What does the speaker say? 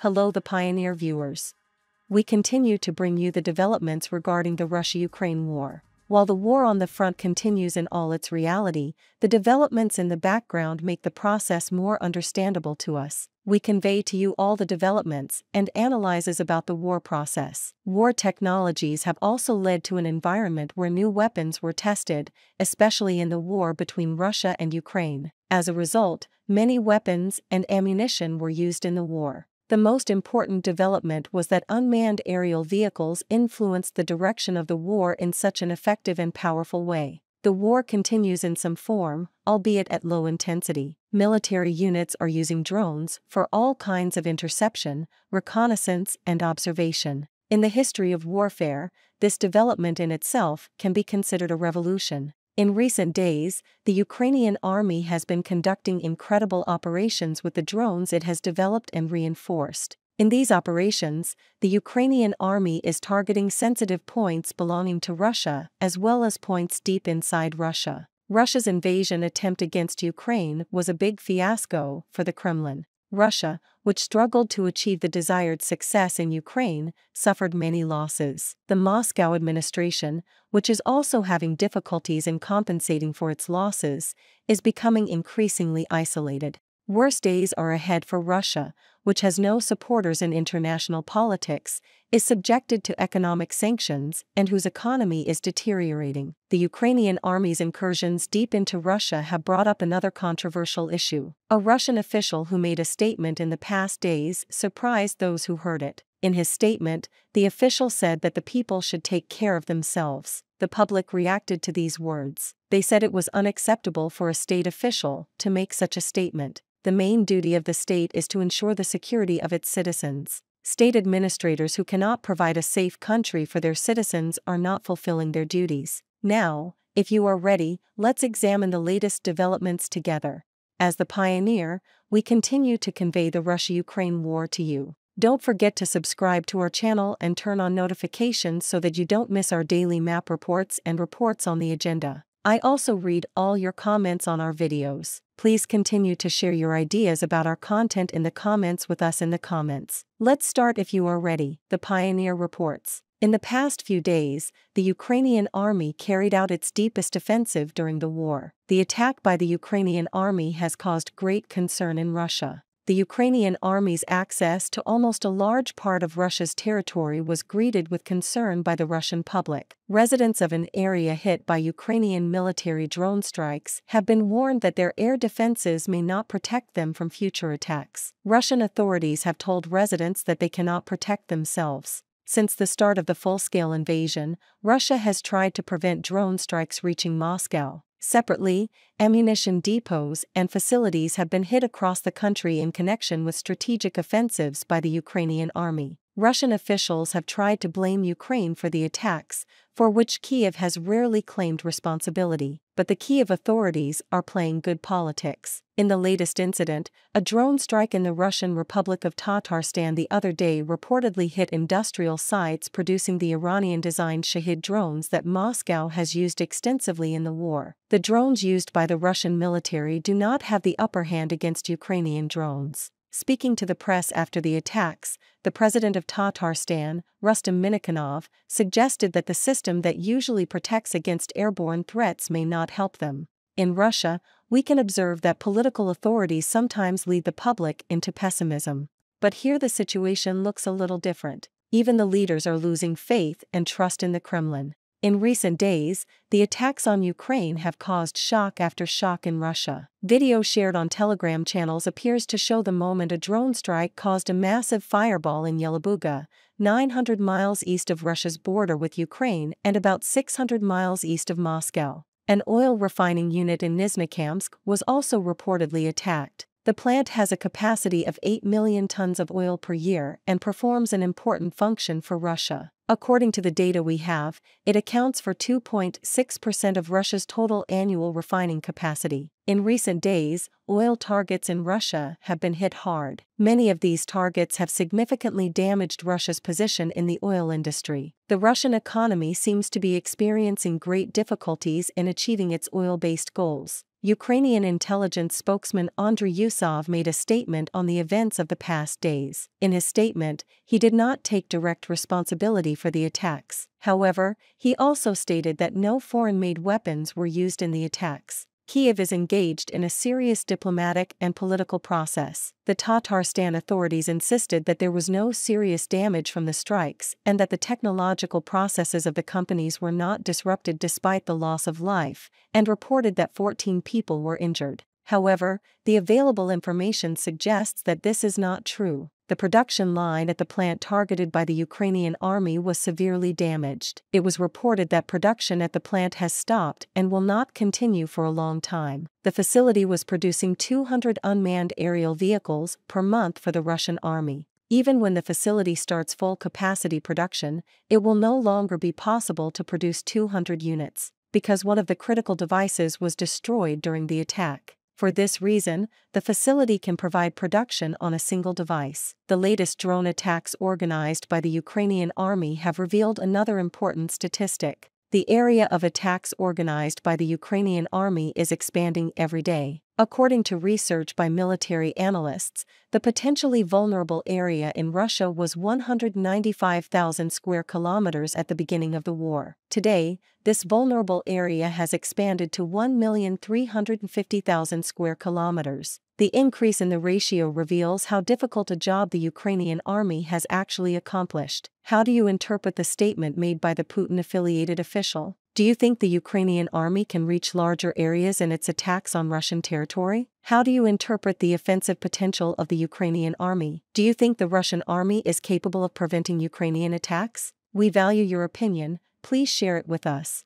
Hello, the Pioneer viewers. We continue to bring you the developments regarding the Russia-Ukraine war. While the war on the front continues in all its reality, the developments in the background make the process more understandable to us. We convey to you all the developments and analyses about the war process. War technologies have also led to an environment where new weapons were tested, especially in the war between Russia and Ukraine. As a result, many weapons and ammunition were used in the war. The most important development was that unmanned aerial vehicles influenced the direction of the war in such an effective and powerful way. The war continues in some form, albeit at low intensity. Military units are using drones for all kinds of interception, reconnaissance, and observation. In the history of warfare, this development in itself can be considered a revolution. In recent days, the Ukrainian army has been conducting incredible operations with the drones it has developed and reinforced. In these operations, the Ukrainian army is targeting sensitive points belonging to Russia as well as points deep inside Russia. Russia's invasion attempt against Ukraine was a big fiasco for the Kremlin. Russia, which struggled to achieve the desired success in Ukraine, suffered many losses. The Moscow administration, which is also having difficulties in compensating for its losses, is becoming increasingly isolated. Worse days are ahead for Russia, which has no supporters in international politics, is subjected to economic sanctions, and whose economy is deteriorating. The Ukrainian army's incursions deep into Russia have brought up another controversial issue. A Russian official who made a statement in the past days surprised those who heard it. In his statement, the official said that the people should take care of themselves. The public reacted to these words. They said it was unacceptable for a state official to make such a statement. The main duty of the state is to ensure the security of its citizens. State administrators who cannot provide a safe country for their citizens are not fulfilling their duties. Now, if you are ready, let's examine the latest developments together. As the Pioneer, we continue to convey the Russia-Ukraine war to you. Don't forget to subscribe to our channel and turn on notifications so that you don't miss our daily map reports and reports on the agenda. I also read all your comments on our videos. Please continue to share your ideas about our content in the comments with us in the comments. Let's start if you are ready. The Pioneer reports. In the past few days, the Ukrainian army carried out its deepest offensive during the war. The attack by the Ukrainian army has caused great concern in Russia. The Ukrainian army's access to almost a large part of Russia's territory was greeted with concern by the Russian public. Residents of an area hit by Ukrainian military drone strikes have been warned that their air defenses may not protect them from future attacks. Russian authorities have told residents that they cannot protect themselves. Since the start of the full-scale invasion, Russia has tried to prevent drone strikes reaching Moscow. Separately, ammunition depots and facilities have been hit across the country in connection with strategic offensives by the Ukrainian army. Russian officials have tried to blame Ukraine for the attacks, for which Kiev has rarely claimed responsibility, but the Kiev authorities are playing good politics. In the latest incident, a drone strike in the Russian Republic of Tatarstan the other day reportedly hit industrial sites producing the Iranian-designed Shahid drones that Moscow has used extensively in the war. The drones used by the Russian military do not have the upper hand against Ukrainian drones. Speaking to the press after the attacks, the president of Tatarstan, Rustam Minikhanov, suggested that the system that usually protects against airborne threats may not help them. In Russia, we can observe that political authorities sometimes lead the public into pessimism. But here the situation looks a little different. Even the leaders are losing faith and trust in the Kremlin. In recent days, the attacks on Ukraine have caused shock after shock in Russia. Video shared on Telegram channels appears to show the moment a drone strike caused a massive fireball in Yelabuga, 900 miles east of Russia's border with Ukraine and about 600 miles east of Moscow. An oil refining unit in Nizhnekamsk was also reportedly attacked. The plant has a capacity of 8 million tons of oil per year and performs an important function for Russia. According to the data we have, it accounts for 2.6% of Russia's total annual refining capacity. In recent days, oil targets in Russia have been hit hard. Many of these targets have significantly damaged Russia's position in the oil industry. The Russian economy seems to be experiencing great difficulties in achieving its oil-based goals. Ukrainian intelligence spokesman Andriy Yusov made a statement on the events of the past days. In his statement, he did not take direct responsibility for the attacks. However, he also stated that no foreign-made weapons were used in the attacks. Kyiv is engaged in a serious diplomatic and political process. The Tatarstan authorities insisted that there was no serious damage from the strikes and that the technological processes of the companies were not disrupted despite the loss of life, and reported that 14 people were injured. However, the available information suggests that this is not true. The production line at the plant targeted by the Ukrainian army was severely damaged. It was reported that production at the plant has stopped and will not continue for a long time. The facility was producing 200 unmanned aerial vehicles per month for the Russian army. Even when the facility starts full capacity production, it will no longer be possible to produce 200 units, because one of the critical devices was destroyed during the attack. For this reason, the facility can provide production on a single device. The latest drone attacks organized by the Ukrainian army have revealed another important statistic. The area of attacks organized by the Ukrainian army is expanding every day. According to research by military analysts, the potentially vulnerable area in Russia was 195,000 square kilometers at the beginning of the war. Today, this vulnerable area has expanded to 1,350,000 square kilometers. The increase in the ratio reveals how difficult a job the Ukrainian army has actually accomplished. How do you interpret the statement made by the Putin-affiliated official? Do you think the Ukrainian army can reach larger areas in its attacks on Russian territory? How do you interpret the offensive potential of the Ukrainian army? Do you think the Russian army is capable of preventing Ukrainian attacks? We value your opinion. Please share it with us.